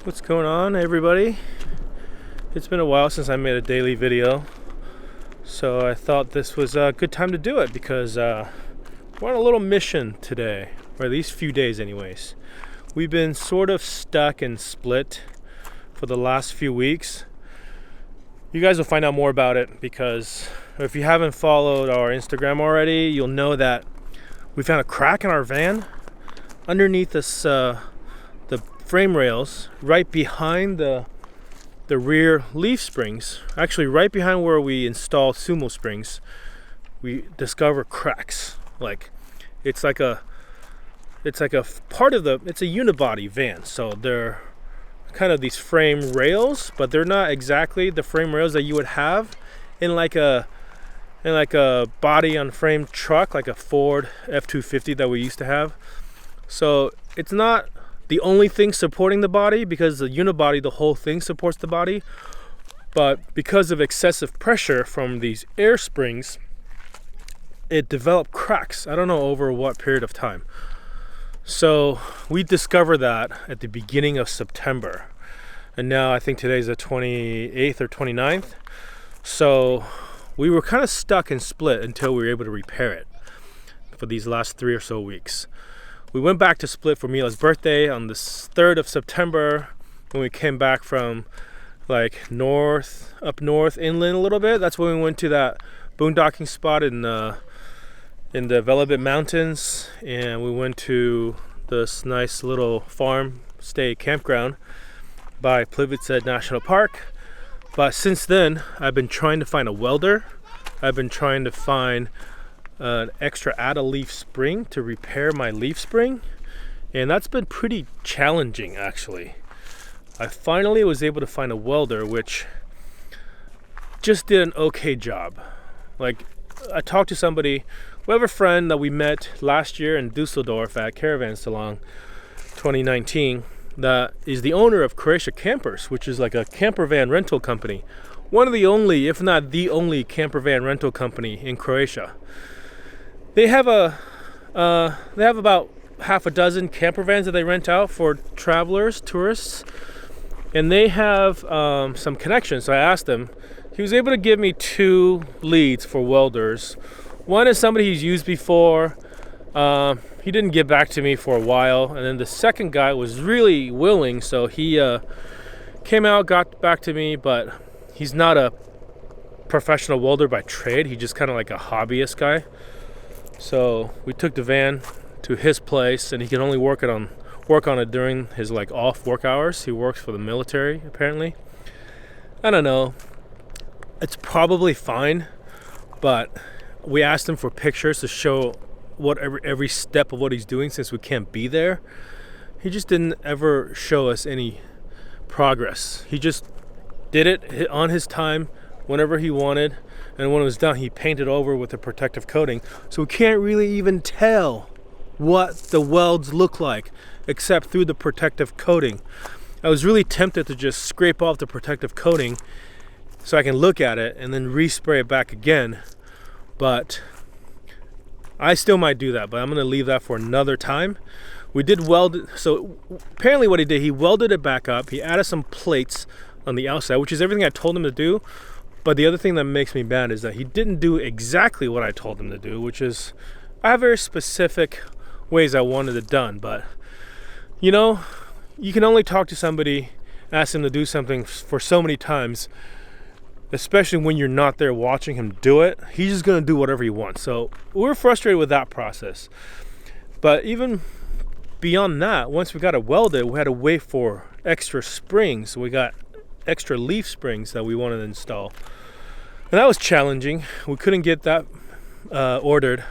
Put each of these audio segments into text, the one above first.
What's going on, everybody? It's been a while since I made a daily video, so I thought this was a good time to do it because we're on a little mission today, or these few days anyways. We've been sort of stuck and split for the last few weeks. You guys will find out more about it because if you haven't followed our Instagram already, you'll know that we found a crack in our van underneath this the frame rails right behind the rear leaf springs, actually right behind where we installed sumo springs. We discover cracks. It's like a part of it's a unibody van, so they're kind of these frame rails, but they're not exactly the frame rails that you would have in like a body on frame truck, like a Ford F-250 that we used to have. So it's not the only thing supporting the body, because the unibody, the whole thing supports the body, but because of excessive pressure from these air springs, it developed cracks. I don't know over what period of time. So we discovered that at the beginning of September, and now I think today's the 28th or 29th. So we were kind of stuck and split until we were able to repair it for these last 3 or so weeks. We went back to Split for Mila's birthday on the 3rd of September when we came back from up north inland a little bit. That's when we went to that boondocking spot in the Velebit Mountains, and we went to this nice little farm stay campground by Plivice National Park. But since then, I've been trying to find a welder. I've been trying to find an extra leaf spring to repair my leaf spring, and that's been pretty challenging actually. I finally was able to find a welder which just did an okay job. Like, I talked to somebody, we have a friend that we met last year in Dusseldorf at Caravan Salon 2019 that is the owner of Croatia Campers, which is like a camper van rental company, one of the only, if not the only, camper van rental company in Croatia. They have about half a dozen camper vans that they rent out for travelers, tourists, and they have some connections. So I asked him. He was able to give me 2 leads for welders. One is somebody he's used before. He didn't get back to me for a while, and then the second guy was really willing, so he came out, got back to me, but he's not a professional welder by trade. He's just kind of like a hobbyist guy. So we took the van to his place, and he can only work on it during his off work hours. He works for the military apparently. I don't know. It's probably fine, but we asked him for pictures to show every step of what he's doing since we can't be there. He just didn't ever show us any progress. He just did it on his time whenever he wanted. And when it was done, he painted over with a protective coating. So we can't really even tell what the welds look like except through the protective coating. I was really tempted to just scrape off the protective coating so I can look at it and then respray it back again. But I still might do that, but I'm going to leave that for another time. We did weld it. So apparently what he did, he welded it back up. He added some plates on the outside, which is everything I told him to do. But the other thing that makes me mad is that he didn't do exactly what I told him to do, which is, I have very specific ways I wanted it done. But, you can only talk to somebody, ask him to do something for so many times, especially when you're not there watching him do it. He's just going to do whatever he wants. So we're frustrated with that process. But even beyond that, once we got it welded, we had to wait for extra springs. We got extra leaf springs that we wanted to install, and that was challenging. We couldn't get that ordered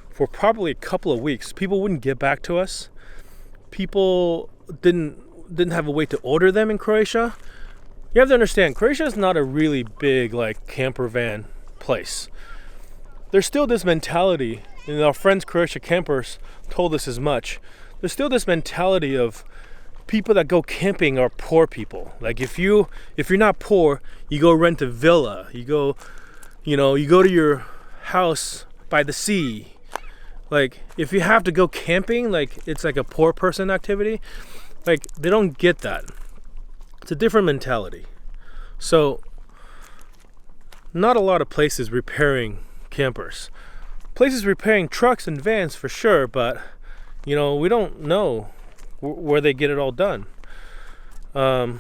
for probably a couple of weeks. People wouldn't get back to us. People didn't have a way to order them in Croatia. You have to understand, Croatia is not a really big camper van place. There's still this mentality, and our friends Croatia Campers told us as much. There's still this mentality of people that go camping are poor people. Like if you're not poor, you go rent a villa. You go to your house by the sea. Like if you have to go camping, like it's like a poor person activity. Like they don't get that. It's a different mentality. So not a lot of places repairing campers. Places repairing trucks and vans for sure, but we don't know where they get it all done. A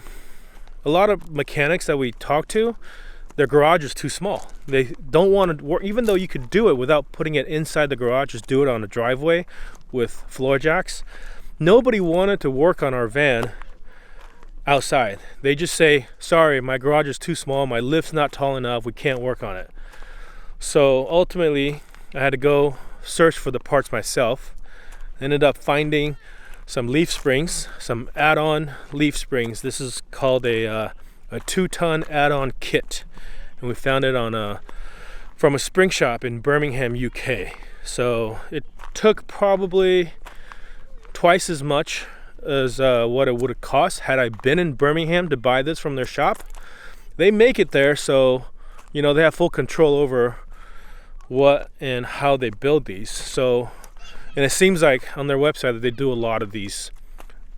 lot of mechanics that we talk to, their garage is too small. They don't want to work, even though you could do it without putting it inside the garage, just do it on a driveway with floor jacks. Nobody wanted to work on our van outside. They just say, sorry, my garage is too small, my lift's not tall enough, we can't work on it. So ultimately, I had to go search for the parts myself. Ended up finding some leaf springs, some add-on leaf springs. This is called a 2-ton add-on kit, and we found it from a spring shop in Birmingham, UK. So it took probably twice as much as what it would have cost had I been in Birmingham to buy this from their shop. They make it there, so they have full control over what and how they build these. So, and it seems like on their website that they do a lot of these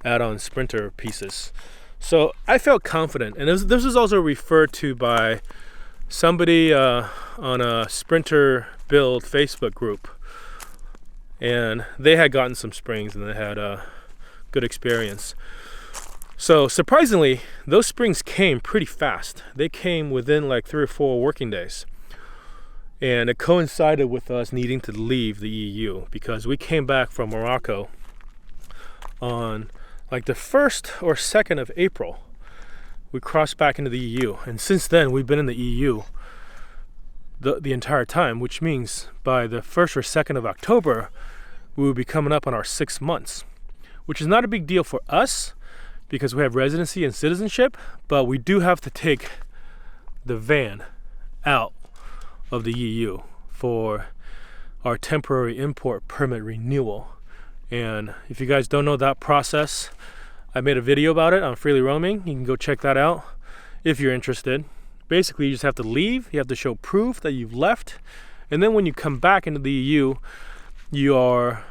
add-on Sprinter pieces. So I felt confident, and this was also referred to by somebody on a Sprinter build Facebook group, and they had gotten some springs and they had a good experience. So surprisingly, those springs came pretty fast. They came within like 3 or 4 working days. And it coincided with us needing to leave the EU because we came back from Morocco on like the 1st or 2nd of April. We crossed back into the EU, and since then we've been in the EU the entire time, which means by the 1st or 2nd of October we will be coming up on our 6 months, which is not a big deal for us because we have residency and citizenship, but we do have to take the van out of the EU for our temporary import permit renewal. And if you guys don't know that process, I made a video about it on Freely Roaming. You can go check that out if you're interested. Basically, you just have to leave. You have to show proof that you've left. And then when you come back into the EU, you are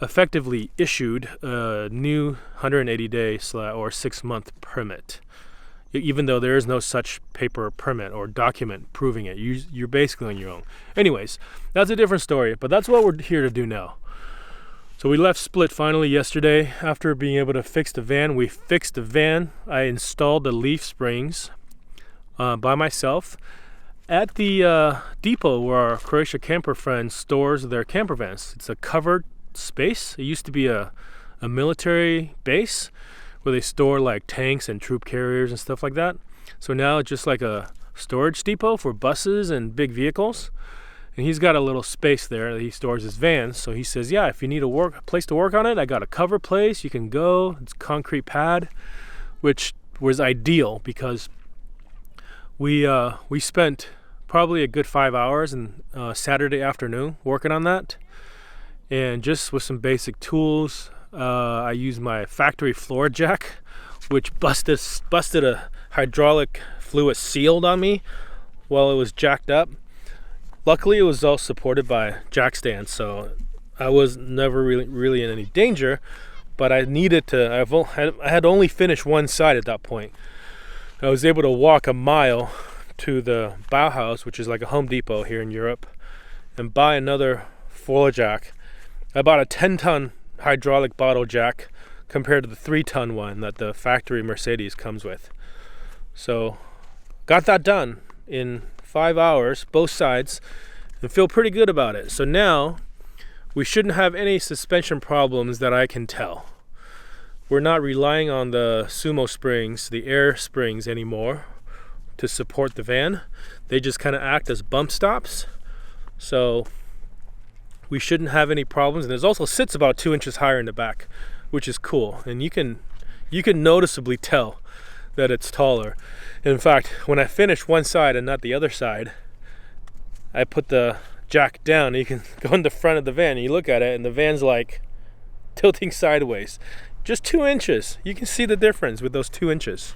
effectively issued a new 180-day or 6-month permit. Even though there is no such paper permit or document proving it. You're basically on your own. Anyways, that's a different story, but that's what we're here to do now. So we left Split finally yesterday after being able to fix the van. We fixed the van. I installed the leaf springs by myself at the depot where our Croatia camper friend stores their camper vans. It's a covered space. It used to be a military base where they store like tanks and troop carriers and stuff like that. So now it's just like a storage depot for buses and big vehicles. And he's got a little space there that he stores his vans. So he says, yeah, if you need a place to work on it, I got a cover place. You can go. It's concrete pad, which was ideal because we spent probably a good 5 hours in Saturday afternoon working on that. And just with some basic tools, I used my factory floor jack, which busted a hydraulic fluid sealed on me while it was jacked up. Luckily, it was all supported by jack stands, so I was never really in any danger. But I needed to. I had only finished one side at that point. I was able to walk a mile to the Bauhaus, which is like a Home Depot here in Europe, and buy another floor jack. I bought a 10-ton hydraulic bottle jack compared to the 3-ton one that the factory Mercedes comes with. So got that done in 5 hours, both sides, and feel pretty good about it. So now we shouldn't have any suspension problems that I can tell. We're not relying on the Sumo springs, the air springs anymore to support the van. They just kind of act as bump stops. So we shouldn't have any problems. And it also sits about 2 inches higher in the back, which is cool. And you can noticeably tell that it's taller. In fact, when I finish one side and not the other side, I put the jack down. You can go in the front of the van and you look at it and the van's like tilting sideways. Just 2 inches. You can see the difference with those 2 inches.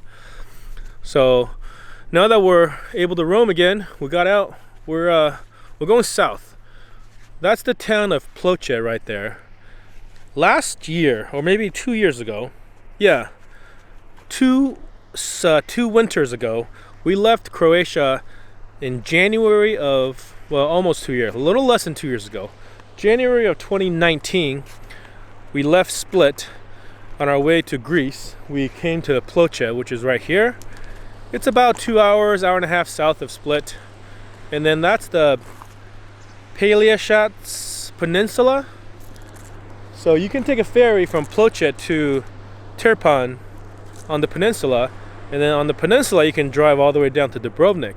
So now that we're able to roam again, we got out. We're going south. That's the town of Ploče right there. Last year, or maybe 2 years ago, yeah, 2 2 winters ago. We left Croatia in January of, well, almost 2 years, a little less than 2 years ago. January of 2019, we left Split. On our way to Greece, we came to Ploče, which is right here. It's about 2 hours, hour and a half south of Split. And then that's the Pelješac Peninsula. So you can take a ferry from Ploče to Terpan on the peninsula. And then on the peninsula, you can drive all the way down to Dubrovnik.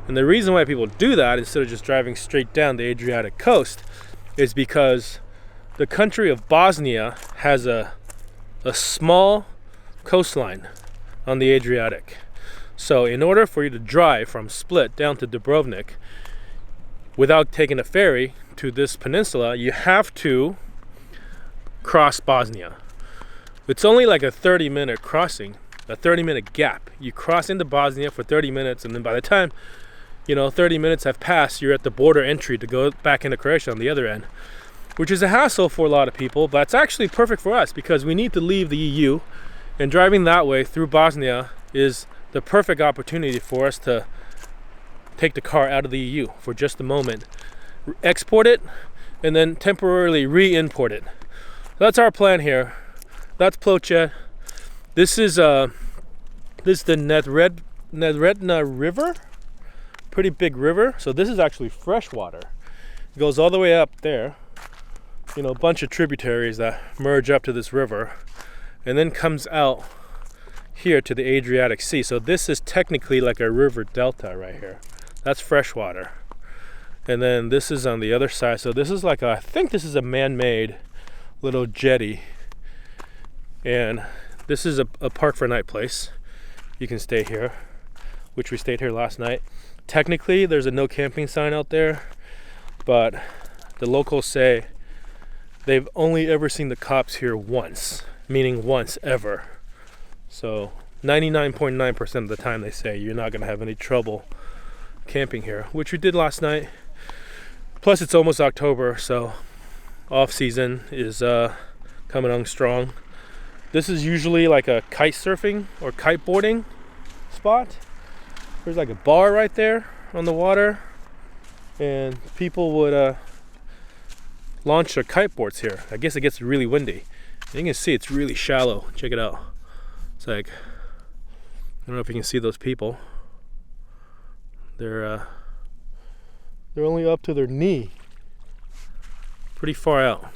And the reason why people do that, instead of just driving straight down the Adriatic coast, is because the country of Bosnia has a small coastline on the Adriatic. So in order for you to drive from Split down to Dubrovnik without taking a ferry to this peninsula, you have to cross Bosnia. It's only like a 30-minute crossing, a 30-minute gap. You cross into Bosnia for 30 minutes, and then by the time 30 minutes have passed, you're at the border entry to go back into Croatia on the other end, which is a hassle for a lot of people, but it's actually perfect for us because we need to leave the EU, and driving that way through Bosnia is the perfect opportunity for us to take the car out of the EU for just a moment, export it, and then temporarily re-import it. That's our plan here. That's Ploče. This is the Neretna River, pretty big river. So this is actually fresh water. It goes all the way up there. A bunch of tributaries that merge up to this river and then comes out here to the Adriatic Sea. So this is technically like a river delta right here. That's fresh water. And then this is on the other side. So this is like I think this is a man-made little jetty. And this is a park for night place. You can stay here, which we stayed here last night. Technically, there's a no camping sign out there, but the locals say they've only ever seen the cops here once, meaning once ever. So 99.9% of the time they say you're not going to have any trouble camping here, which we did last night. Plus it's almost October, so off season is coming on strong. This is usually like a kite surfing or kiteboarding spot. There's like a bar right there on the water, and people would launch their kiteboards here. I guess it gets really windy. And you can see it's really shallow. Check it out. It's like, I don't know if you can see those people. They're only up to their knee. Pretty far out.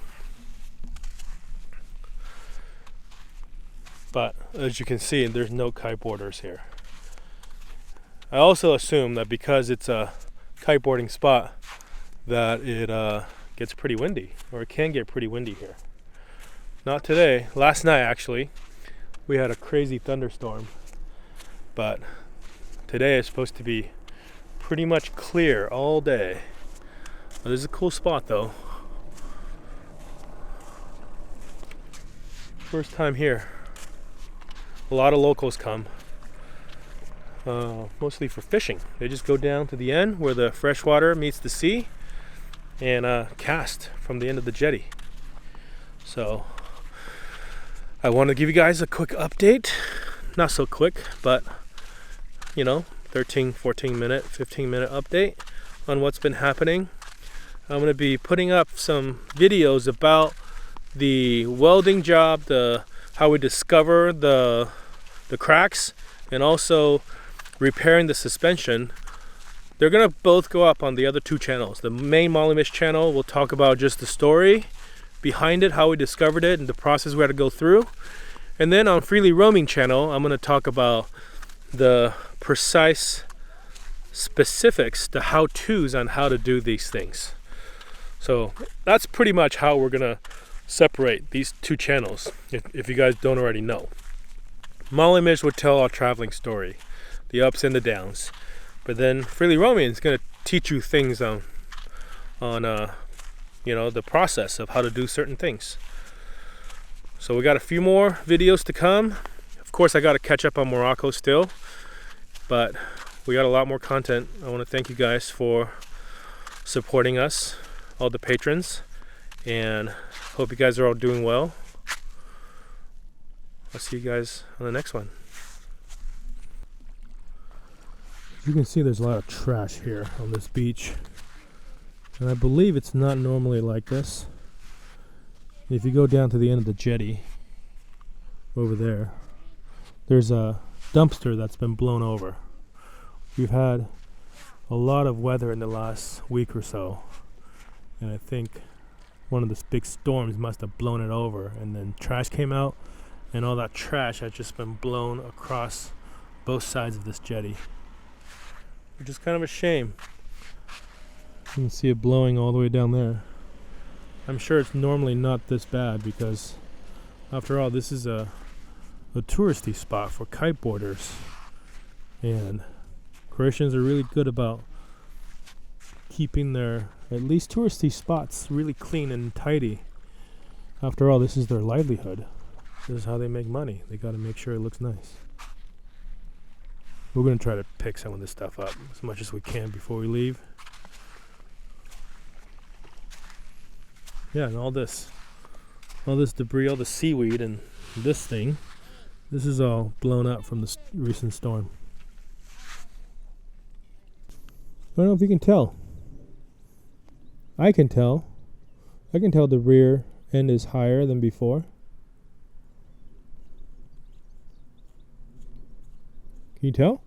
But as you can see, there's no kiteboarders here. I also assume that because it's a kiteboarding spot, that it gets pretty windy, or it can get pretty windy here. Not today. Last night, actually, we had a crazy thunderstorm. But today is supposed to be pretty much clear all day. Well, this is a cool spot, though. First time here. A lot of locals come, mostly for fishing. They just go down to the end where the fresh water meets the sea and cast from the end of the jetty. So I want to give you guys a quick update. Not so quick, but 13, 14 minute, 15 minute update on what's been happening. I'm going to be putting up some videos about the welding job, how we discover the cracks, and also repairing the suspension. They're gonna both go up on the other two channels. The main Mollymish channel will talk about just the story behind it, how we discovered it, and the process we had to go through. And then on Freely Roaming channel, I'm gonna talk about the precise specifics, the how-tos on how to do these things. So that's pretty much how we're gonna separate these two channels, if you guys don't already know. Mollymish would tell our traveling story, the ups and the downs, but then Freely Roaming is going to teach you things on the process of how to do certain things. So we got a few more videos to come. Of course, I got to catch up on Morocco still, but we got a lot more content. I want to thank you guys for supporting us, all the patrons, and hope you guys are all doing well. I'll see you guys on the next one. You can see there's a lot of trash here on this beach, and I believe it's not normally like this. If you go down to the end of the jetty over there, there's a dumpster that's been blown over. We've had a lot of weather in the last week or so, and I think one of the big storms must have blown it over, and then trash came out, and all that trash has just been blown across both sides of this jetty, which is kind of a shame. You can see it blowing all the way down there. I'm sure it's normally not this bad because, after all, this is a touristy spot for kiteboarders, and Croatians are really good about keeping their, at least touristy spots, really clean and tidy. After all, this is their livelihood. This is how they make money. They got to make sure it looks nice. We're going to try to pick some of this stuff up as much as we can before we leave. Yeah, and all this debris, all the seaweed and this thing, this is all blown up from the recent storm. I don't know if you can tell. I can tell. I can tell the rear end is higher than before. Can you tell?